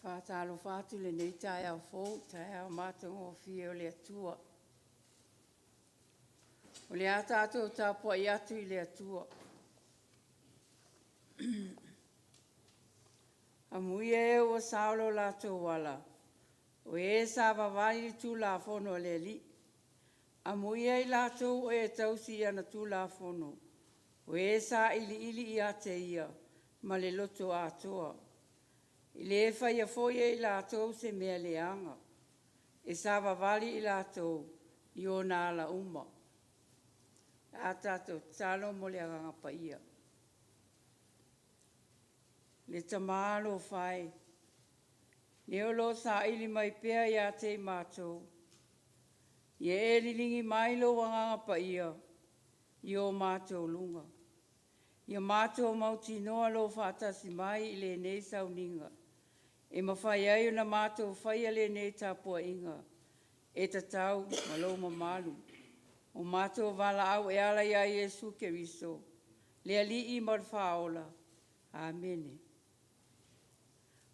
Whātalo whātu le nei tai au fōu, tai au mātou o fia o le atua. O le ātātou tāpua I atu I le atua. A mui e o saulo lātou wala. O e sa vavai tu la fono le li. A mui e lātou o e tausi ana tu la fono. O e sa ili I ate ia, ma le loto atoa. I le whai a foi e lātou se mea leanga. E sa vavali I lātou, I o nā la uma. A tātou talo mo le agangapa ia. Le tamalo whai. Le olo sa ili mai pea ia te mātou. Ie e lilingi mailo wangangapa ia. I o mātou lunga. Ia mātou mauti noa lo whātasi mai I le nei sauninga. E mawhai ai na mātou whai le nei tāpua inga. E tatau malo mamalu. O mātou wala au e ala ia Iesu Keriso. Le ali I marwhaola. Amene.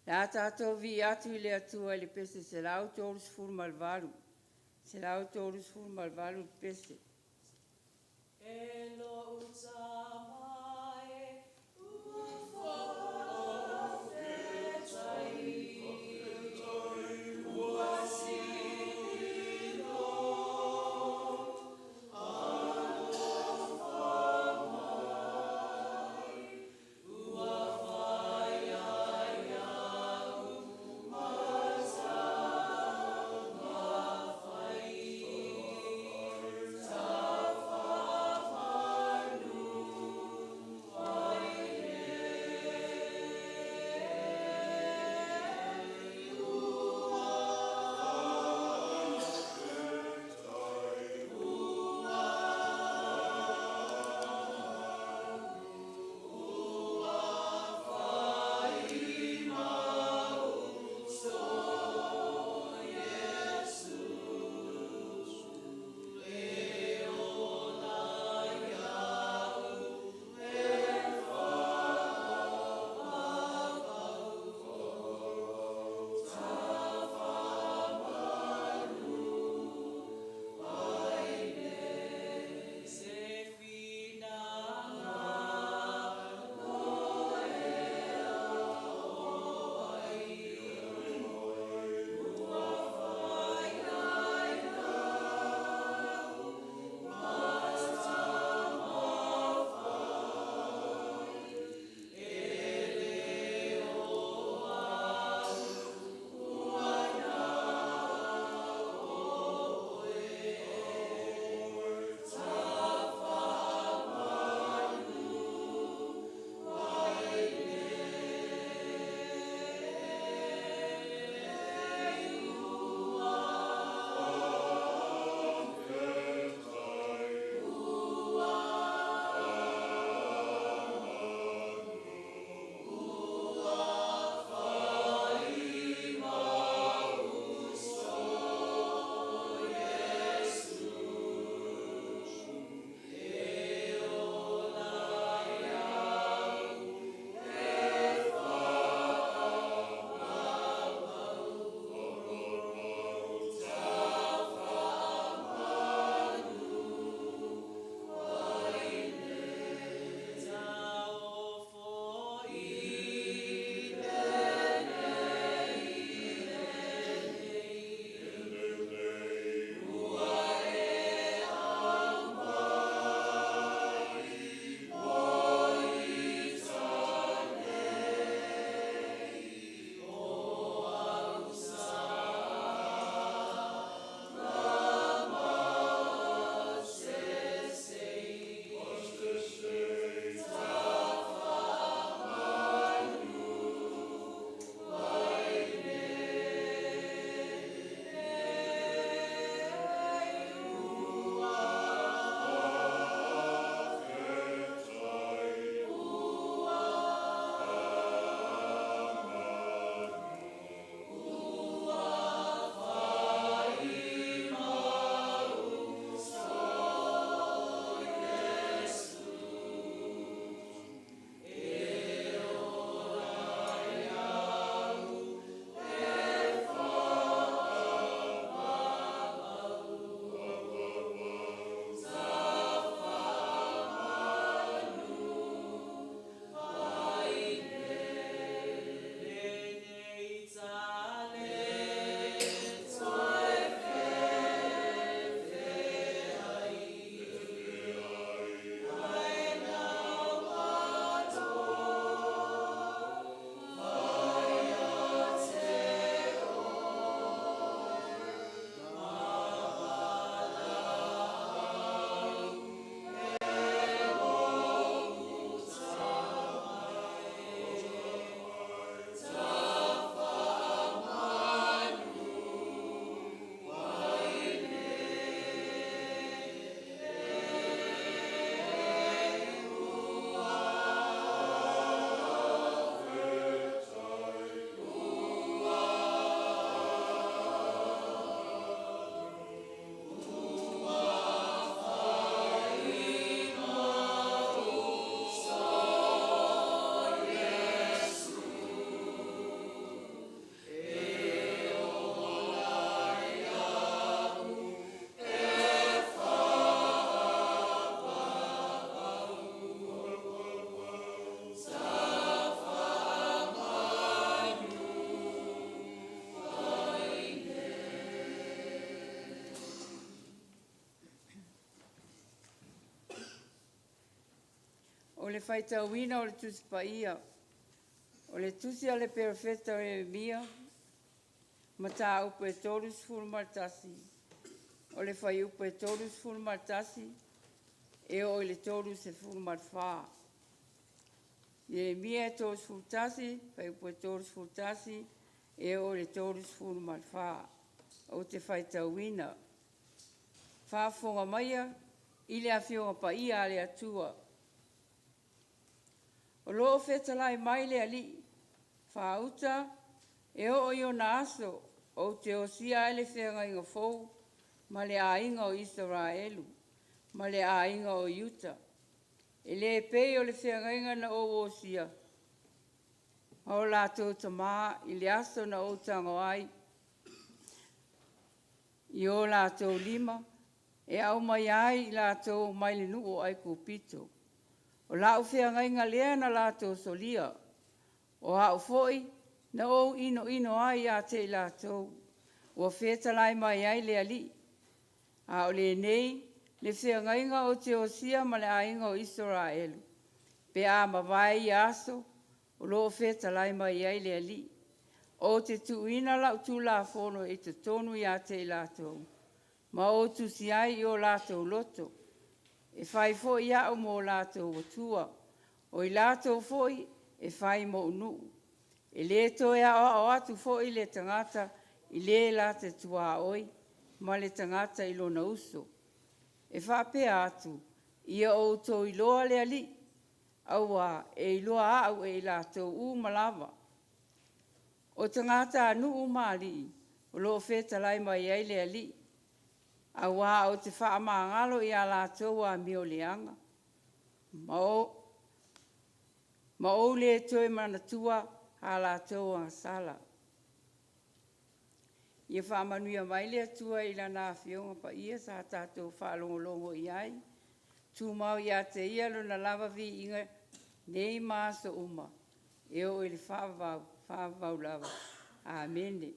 La tātou vi atu I le atua le pese se lau tōrus furu malvalu. Se lau tōrus furu malvalu pese. Elo utamae, le whaitauina o le tusi paia. O le tusi a le perfeta e mia. Mata upe e tolu sifuru martasi. O le whai upe e tolu sifuru martasi. E o le tolu sifuru marfaa. Ye mia e tolu sifuru tasi. Whai upe e tolu sifuru tasi. E o le tolu sifuru marfaa. O te whaitauina. Whaafonga maia. Ile a whionga pa ia le atua. O loo whetalai mai le ali. Whauta. E o i o na aso. O te o sia ele whenga inga fou. Ma le a inga o Israelu. Ma le a inga o Yuta. E le pei o le whenga inga na o sia. O la tō tamā. I le aso na o tango ai. I o la tō lima. E au mai ai i la tō mai le nuu ai kupito. O la u whenga inga lea na la tō solia. O hau foi. Na o ino ai a te la tō. Ua whetalai mai ai le ali. A o le nei, le whenga inga o te o sia ma le a inga o Israelu. Pe a mawai i aso, o loo whetalai mai ai le ali. O te tuina la tu la fono e te tonu i a te la tō. Ma o tu si ai i o la tō loto. E whai fo i au mo la tō watua. O i la tō foi e whai mo unu. E le to e o atu fo i le tangata i le la te tua oi, ma le tangata i lona uso. E whape atu, ia o to i loa le ali, aua e i loa au e la to u malawa. O tangata anu u mali, o loo feta lai mai ai le ali, aua o te wha maangalo i a la to a mio leanga. Ma o le toi manatua, a la tōa sala. Ia whaamanuia mai lea tua i la nā whionga pa ia sa tātou whaalongolongo i ai. Tū mau i a te ia lo na lava vi inga nei māsa uma. E o ili whaavau lava. Āmene.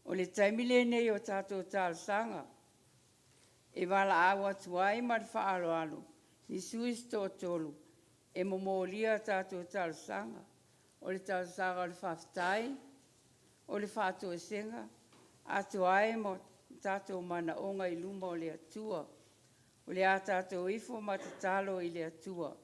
O le taimile nei o tātou tālsanga. E wala awa tuai ma le whaaloalo. Ni suis tō tolu. E momolia tātou tālsanga. O le tālsanga o le whaftai. O le whātua e senga. Atu ai mo tātou mana onga i luma o le atua. O le a tātou ifo ma te talo i le atua.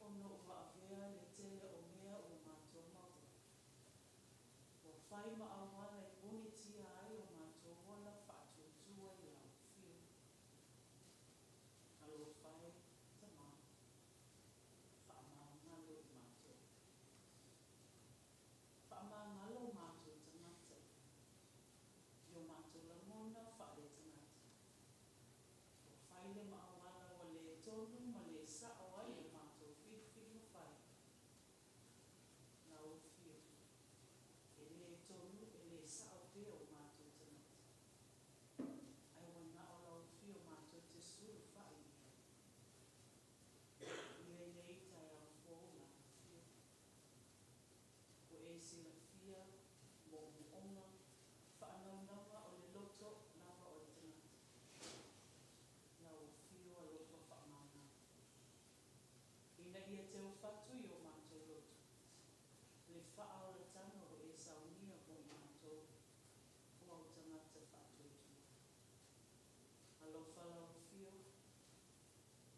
ono wa avea le tele o mea o mātou maua. Wa whai ma awala e puni tia ai o mātou wala whaatutua i lau whiu. Alo whai ta mā. Whaamangalo i mātou. Whaamangalo mātou tangata. Yo mātou la mona whaare tangata. Wa whai le ma awala wa le tonu ma le sao ai o mātou whiwhiu whai. Lau whiu. E le tonu e le sao te o mātou tangata. Ai wana o lau whiu mātou te suru whai ia. Ia i nei tai au fōu la whiu. Ko e sila whia mo onga whaanaunaunga o le loto nawa o le tangata. Lau whiu a loto whaamanga. Ina ia te o whatu i o mātou loto. Le whaao le tanga o e saunia o mātou o au tangata whatuitu. Alo whalau whiu,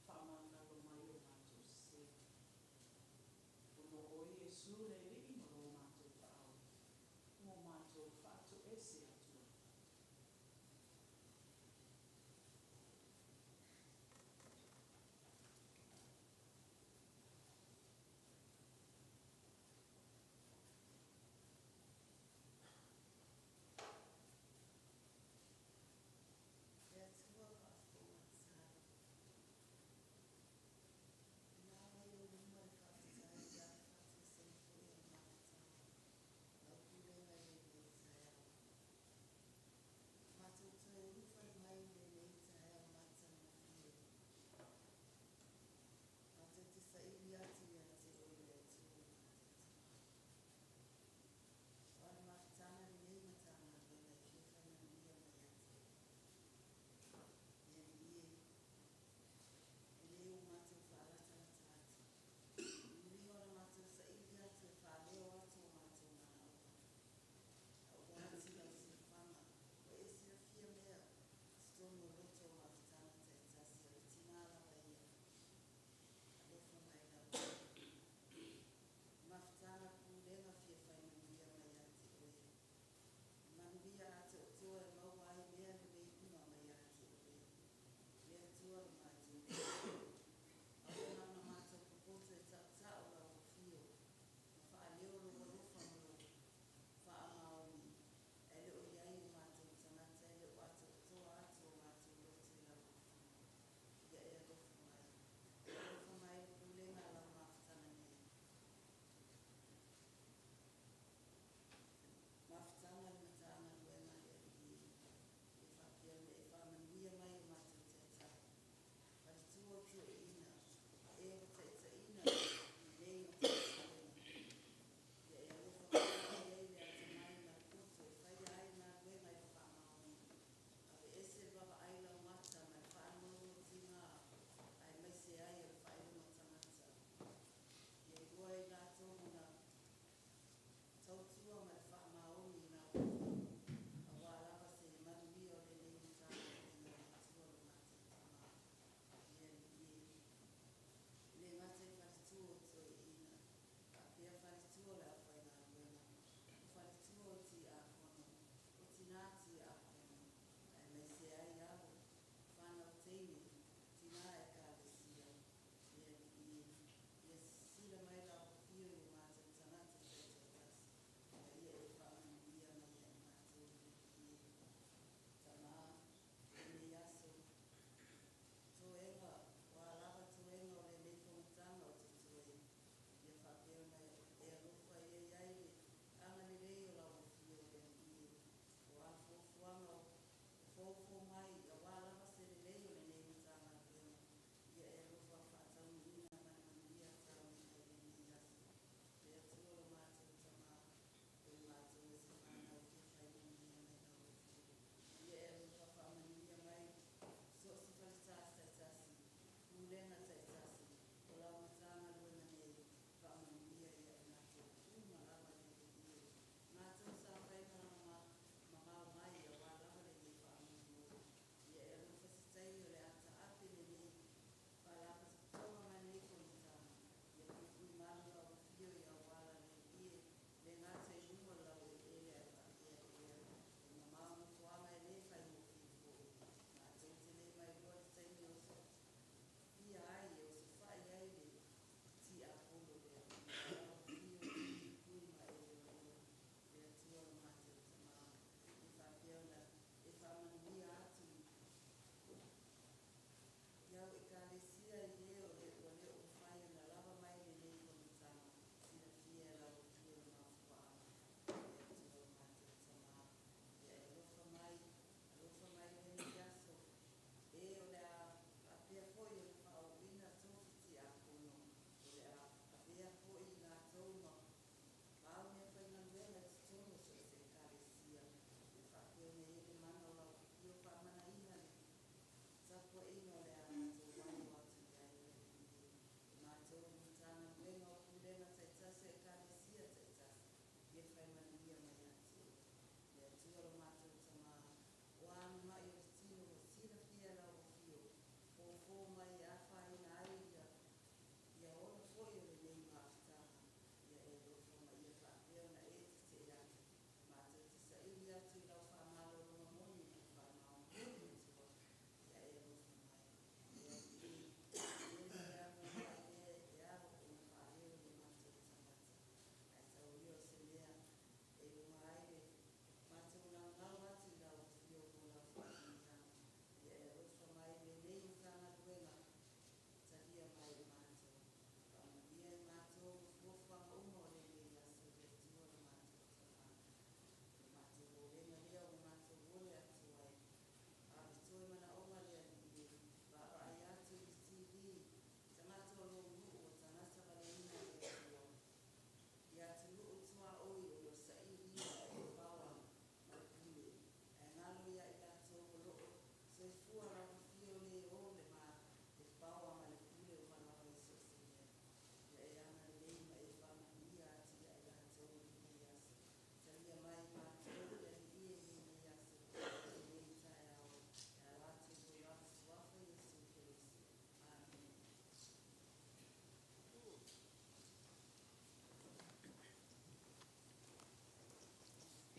whaamangalo mai o mātou se. Ono o Iesu le lii mo o mātou whaao. O mātou whatu e se atua. Now I will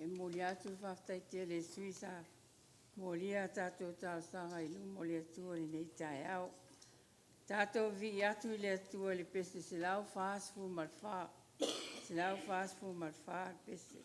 E molia tu whaftai te le suisa. Molia tātou tāsanga I lu molia tua ni nei tai au. Tātou vi atu le tua le pese se lau fast food malfa. Se lau fast food malfa pese.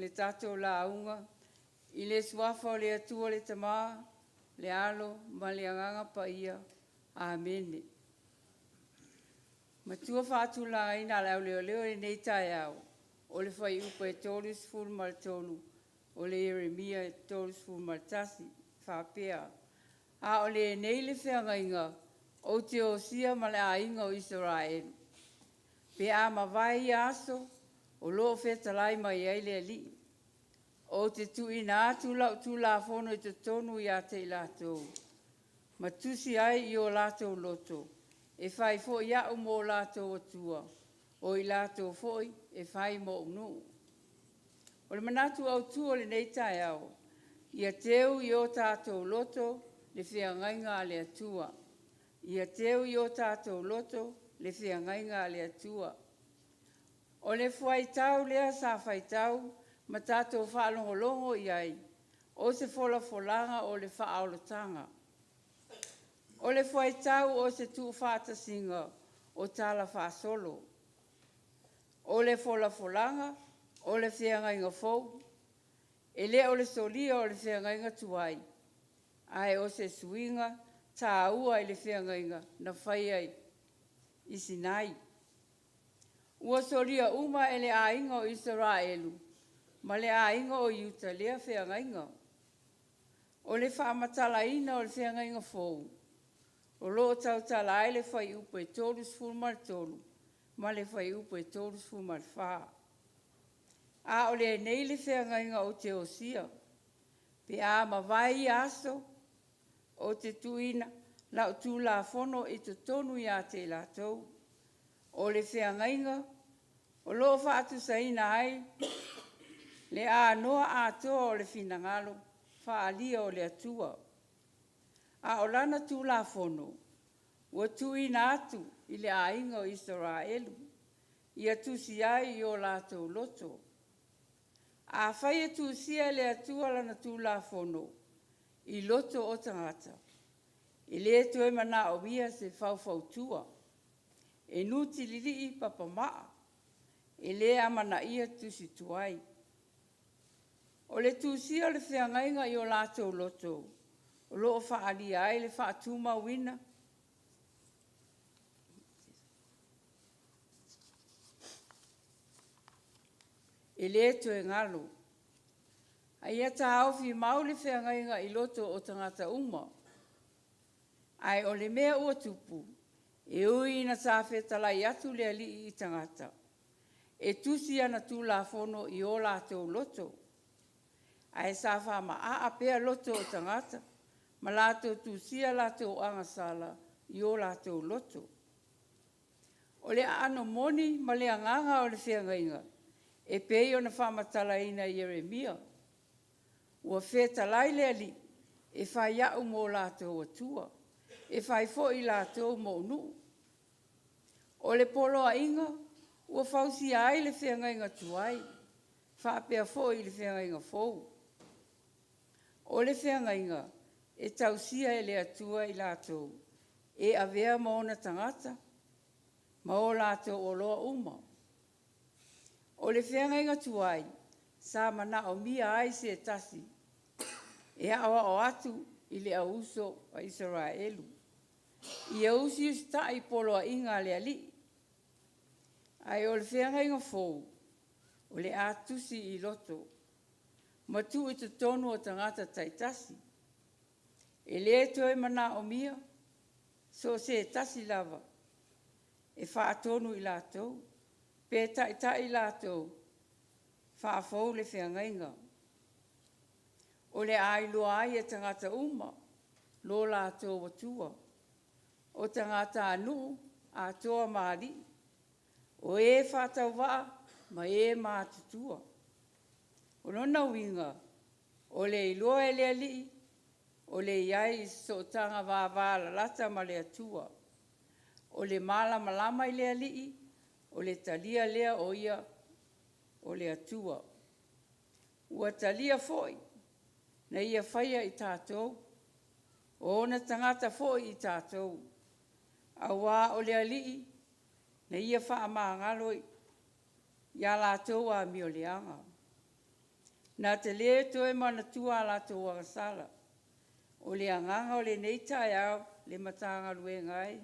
le tātou launga, I le suafa o le atua le tamā, le alo, ma le anganga pa ia. Amene. Matua whātu la ina leo leo leo e nei tai au. O le whai upa e tōlus fulu ma le tōlu. O le Eremia e tōlus fulu ma le tasi. Whāpea. A o le nei le whianga inga. O te o sia ma le a inga o Israel. Pe a ma vai aso. O loo whetalai mai ai le li. o te tuina atu lau tu la fono i te tonu i a te lātou. Ma tusi ai i o lātou loto. E whai fo ia o mō lātou atua. O i lātou foi e whai mō unu. O le manatu au tua le nei tai au. Ia teu i o tātou loto le whiangainga le atua. Ia teu i o tātou loto le whiangainga le atua. O le whai tau lea sa whai tau, ma tātou whaalongolongo i ai. O se fola folanga o le whaaolotanga. O le whai tau o se tu whātasinga o tala whaasolo. O le fola folanga o le whiangainga fau. E le o le solia o le whiangainga tuai. Ai o se suinga tā ua i le whiangainga na whai ai i Sinai. Ua solia uma e le ainga o Israelu, ma le ainga o Iuta lea whiangainga. O le whaamatalaina o le whiangainga fau. O loo tau tala ai le whai upa e tōrus fulmar tōru, ma le whai upa e tōrus fulmar whaa. A o le nei le whiangainga o te osia, pe a ma vai aso o te tuina lau tū la fono i te tonu i a te lātou. O le whiangainga, o loo whaatu saina ai, le a noa a toa o le whinangalo, whaalia o le atua. A o lana tū la fono, ua tuina atu i le ainga o Israelu, ia tusi ai i o lātou loto. A whaia tūsia le atua lana tū la fono, i loto o tangata. I le tue mana o via se whauwhautua. E nuti lili i papamaa. E le amana ia tusi tuai. O le tūsia le whiangainga i o lātou loto. O loo whaalia ai le whaatuma wina. E le tue ngalo. Ai ata hauwhi mau le whiangainga i loto o tangata uma. Ai o le mea ua tupu. E ui na tāwhetalai atu le ali i tangata. E tusi ana tū la fono i o lātou loto. Ai sa whama a pea loto o tangata. Ma lātou tūsia lātou angasala i o lātou loto. O le ano moni ma le anganga o le whiangainga. E pei o na whamatalaina i Jeremia. Ua whetalai le ali. E whai au mō lātou atua. E whai fo i lātou mō nu. O le poloa inga. Ua whausi ai le whiangainga tuai. Whapea fo i le whiangainga fou. O le whiangainga. E tausia e le atua i lātou. E avea maona tangata. Ma o lātou o loa uma. O le whiangainga tuai. Sa mana o mia ai se tasi. E awa o atu i le auso a Israelu. I ausi usta i poloa inga le ali. Ai o le whiangainga fou. O le atusi i loto. Ma tu i te tonu o tangata taitasi. E le toe mana o mia. So se tasi lava. E whaatonu i lātou. Pe tai i lātou. Whaafou le whiangainga. O le ailoa ai e tangata uma. Lo lātou watua. O tangata anu a toa maari. O e whātau waa ma e mātutua. O nona winga. O le iloa e le ali. O le iai so tanga wāwāla lata ma le atua. O le mala malama i le ali. O le talia lea o ia. O le atua. Ua talia foi. Na ia whaia i tātou. O na tangata foi i tātou. A wā o le alii. Na ia wha maangaloi. Ia lātou a mi o leanga. Nā te lea toe mana tua lātou agasala. O le anganga o le neitai au le Matagaluega ai.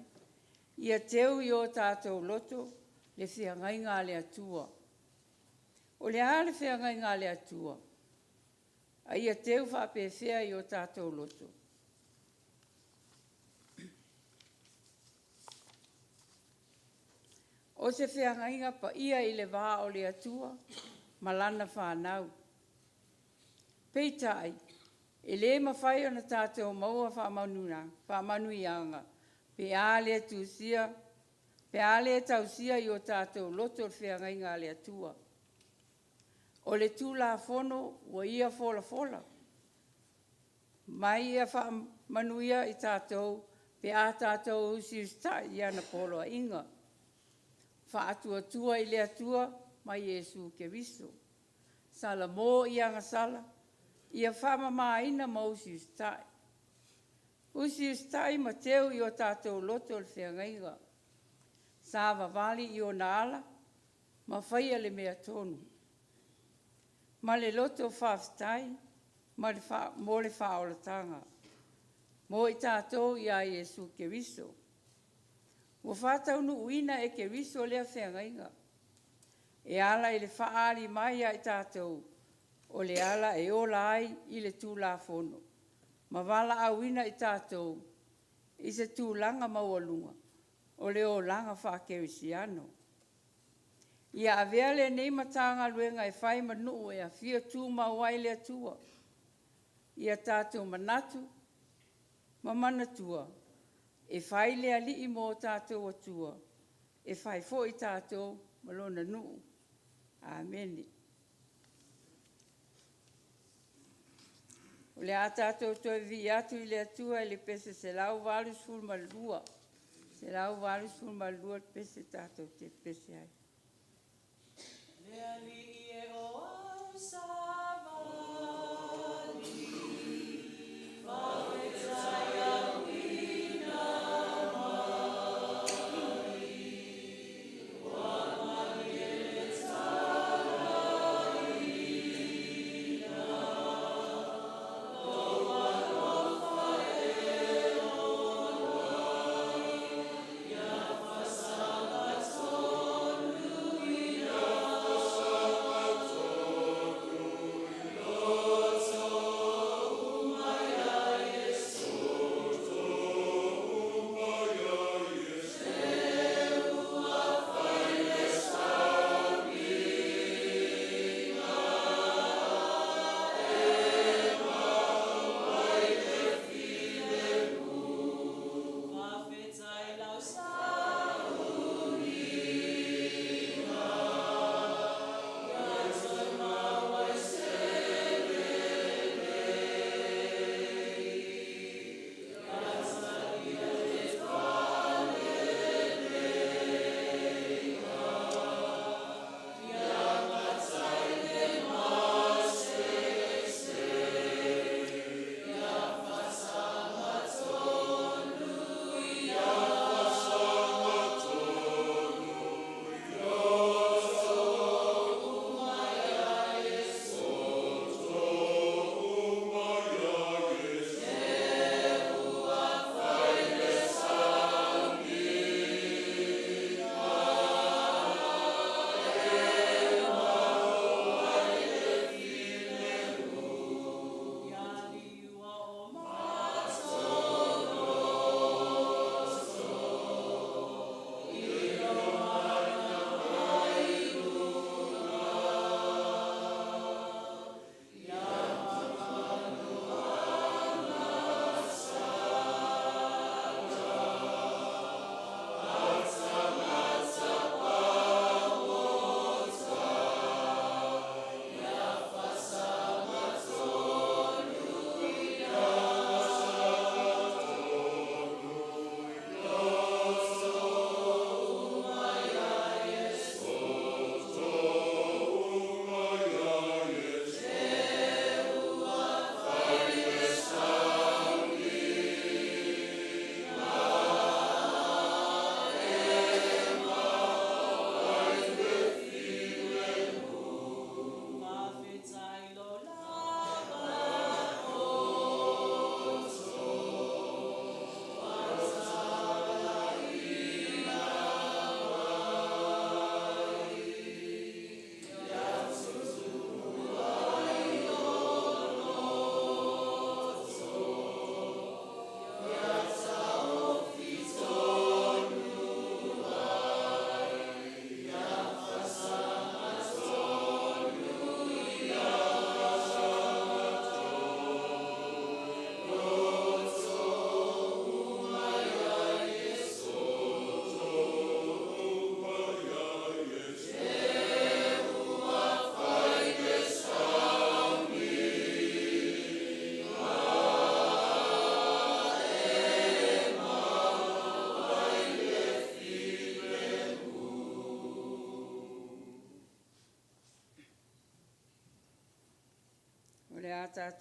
Ia teu i o tātou loto le whiangainga le atua. O le a le whiangainga le atua. A ia teu whapewhea i o tātou loto. O se whiangainga pa ia i le wā o le atua, malana whanau. Peitai, e le mawhai ona tātou maua whaamanuianga, pe ale tūsia, pe ale tausia i o tātou loto whiangai ngā le atua. O le tūla fono, wa ia fola fola. Mai ia whaamanuia i tātou, pe a tātou usi ustai i ana polo a inga. Whaatua tua i le atua, mai Jesu ke viso. Sala mō i anga sala, ia whama maina ma usi ustai. Usi ustai ma teu i o tātou loto le whiangaiga. Sāwa vali i o nāla, ma whaia le mea tonu. Ma le loto whafstai, mo le whaolatanga. Mo i tātou i a Jesu ke viso. Wa whātau nu uina e ke viso lea whiangaiga. E ala i le whaari mai a i tātou, o le ala e ola ai i le tūla fono. Ma wala auina i tātou, i se tūlanga maualunga, o le o langa whakerisiano. Ia avea le nei matanga luenga e whai manu e a fia tū mawai le atua. Ia tātou manatu, ma manatua, e whai le ali i mō tātou atua, e whai fo i tātou malona nuu. Amen. O le a tātou toi vi atu i le atua e le pese se lau valus ful malua. Se lau valus ful malua pese tātou te pese ai. Le ali e o au savali, whawhetai au ina mari, wamari e le tārai ina, loa lofa e onai, ia whasanga tonu ina.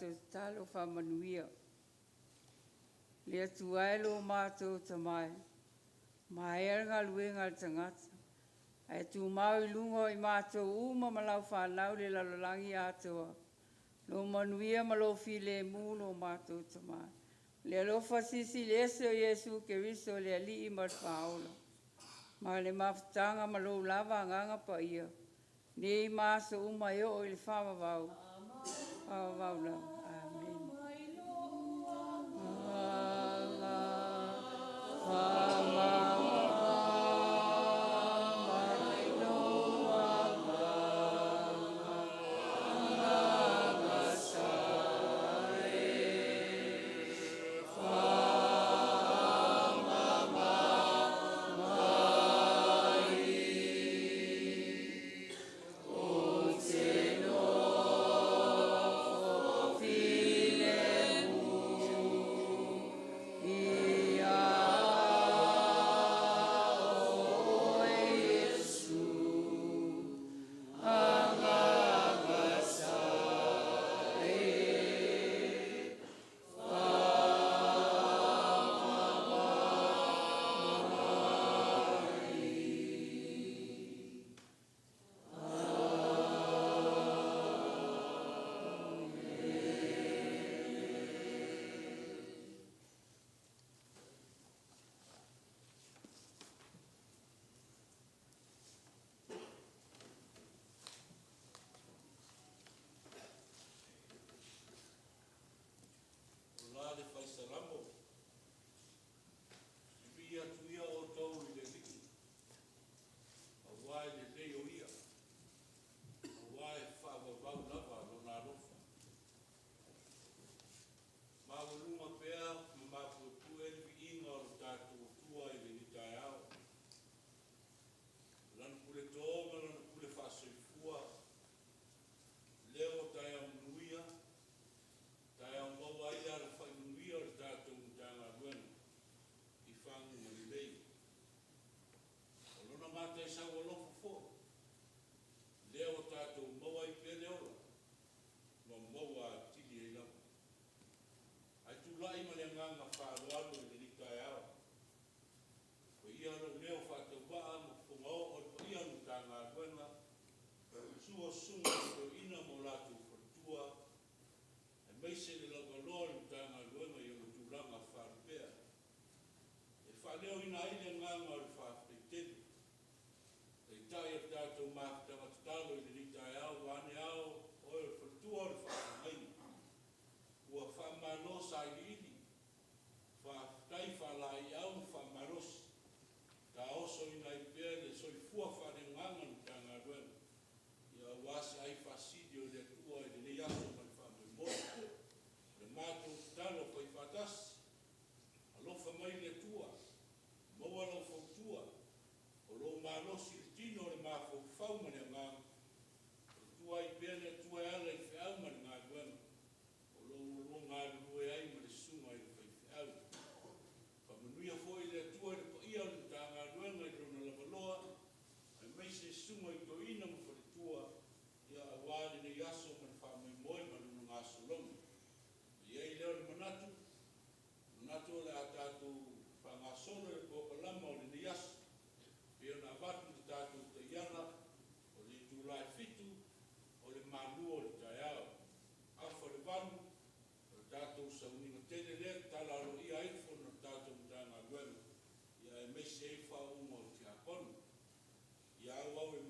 tātou talo whamanuia. Lea tuaelo mātou tamai. Mahea ngā luenga le tangata. Ai tu mau I lungo I mātou uma malau whanau le lalolangi atoa. Lo manuia malo file mulo mātou tamai. Le lofa sisi le ese o Yesu ke riso le ali I marwhaola. Ma le mafutanga malo lava nganga pa ia. Nei maso uma yo o le whamawau. Whamawau la. Amen. Ia wau